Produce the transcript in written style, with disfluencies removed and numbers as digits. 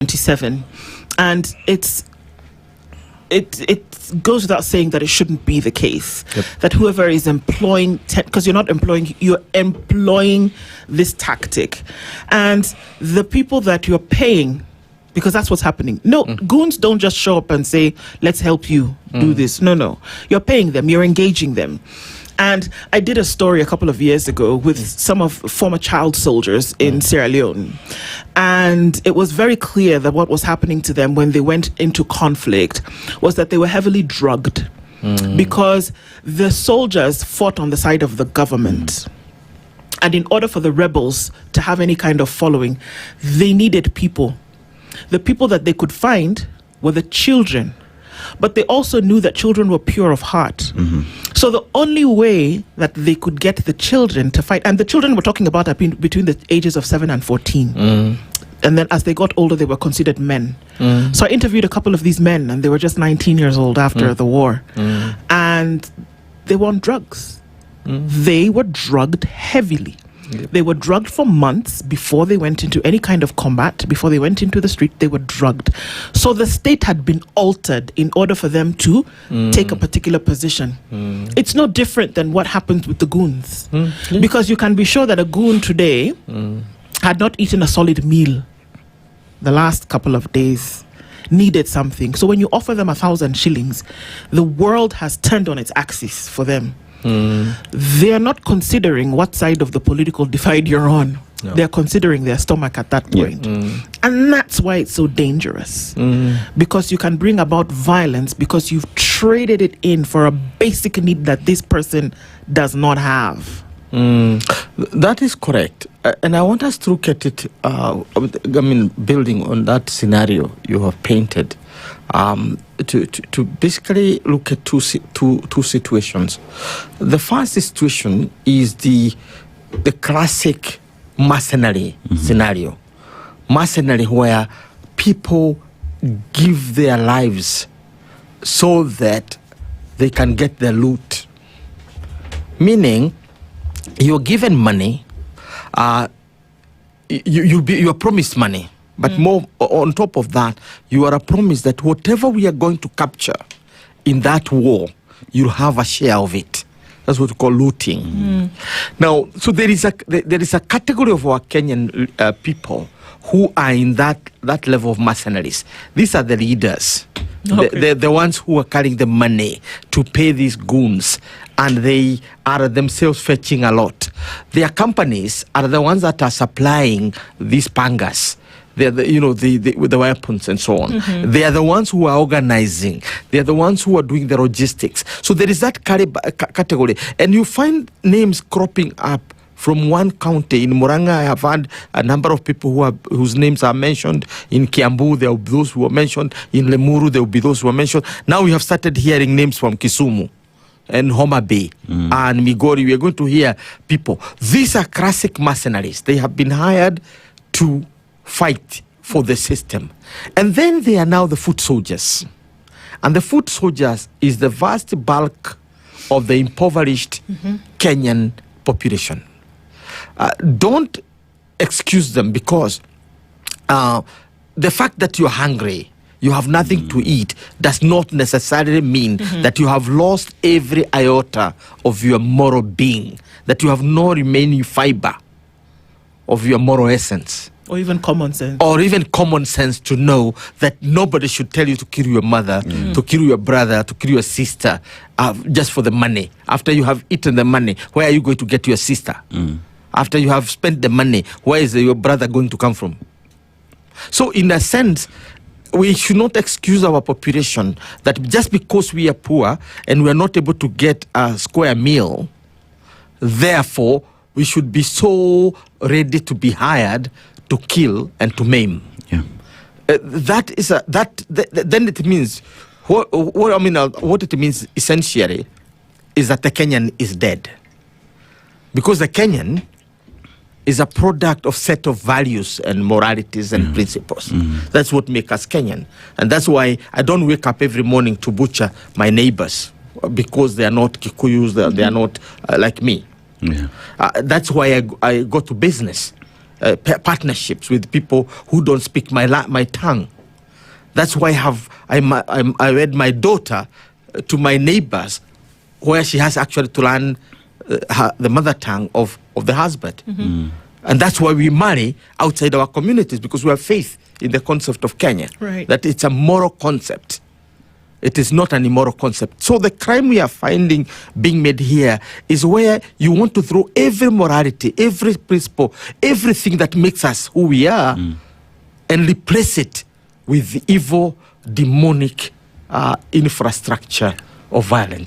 1977, and it goes without saying that it shouldn't be the case. Yep. That whoever is employing, because you're employing this tactic, and the people that you're paying, because that's what's happening. No, goons don't just show up and say, let's help you do this. No. You're paying them, you're engaging them. And I did a story a couple of years ago with some of former child soldiers in Sierra Leone. And it was very clear that what was happening to them when they went into conflict was that they were heavily drugged because the soldiers fought on the side of the government. And in order for the rebels to have any kind of following, they needed people. The people that they could find were the children. But they also knew that children were pure of heart. So the only way that they could get the children to fight, and the children we're talking about are between the ages of 7 and 14. And then as they got older, they were considered men. So I interviewed a couple of these men, and they were just 19 years old after the war. And they were on drugs. They were drugged heavily. They were drugged for months before they went into any kind of combat. Before they went into the street, they were drugged. So the state had been altered in order for them to take a particular position. It's no different than what happens with the goons. Because you can be sure that a goon today had not eaten a solid meal the last couple of days, needed something. So when you offer them 1,000 shillings, the world has turned on its axis for them. They are not considering what side of the political divide you're on. No. They're considering their stomach at that point. And that's why it's so dangerous. Because you can bring about violence because you've traded it in for a basic need that this person does not have. That is correct. And I want us to look at it, building on that scenario you have painted. To basically look at two situations. The first situation is the classic mercenary scenario. Mercenary where people give their lives so that they can get their loot. Meaning, you're given money, you are promised money. But more on top of that, you are promised that whatever we are going to capture in that war, you'll have a share of it. That's what we call looting. Now, so there is a category of our Kenyan people who are in that level of mercenaries. These are the leaders. Okay. They're the ones who are carrying the money to pay these goons, and they are themselves fetching a lot. Their companies are the ones that are supplying these pangas. They're with the weapons and so on. They are the ones who are organizing. They are the ones who are doing the logistics. So there is that category. And you find names cropping up from one county. In Muranga, I have had a number of people whose names are mentioned. In Kiambu, there will be those who are mentioned. In Lemuru, there will be those who are mentioned. Now we have started hearing names from Kisumu and Homa Bay and Migori. We are going to hear people. These are classic mercenaries. They have been hired to fight for the system. And then they are now the foot soldiers. And the foot soldiers is the vast bulk of the impoverished Kenyan population. Don't excuse them because the fact that you're hungry, you have nothing to eat, does not necessarily mean that you have lost every iota of your moral being, that you have no remaining fiber of your moral essence. Or even common sense. Or even common sense to know that nobody should tell you to kill your mother, to kill your brother, to kill your sister, just for the money. After you have eaten the money, where are you going to get your sister? After you have spent the money, where is your brother going to come from? So in a sense, we should not excuse our population that just because we are poor and we are not able to get a square meal, therefore we should be so ready to be hired to kill and to maim. Then it means what it means essentially is that the Kenyan is dead, because the Kenyan is a product of set of values and moralities and principles. That's what makes us Kenyan, and that's why I don't wake up every morning to butcher my neighbors because they are not Kikuyus, they are not like me. That's why I go to business. partnerships with people who don't speak my tongue. That's why I read my daughter to my neighbors, where she has actually to learn the mother tongue of the husband. And that's why we marry outside our communities, because we have faith in the concept of Kenya, that it's a moral concept. It is not an immoral concept. So the crime we are finding being made here is where you want to throw every morality, every principle, everything that makes us who we are, and replace it with the evil, demonic infrastructure of violence.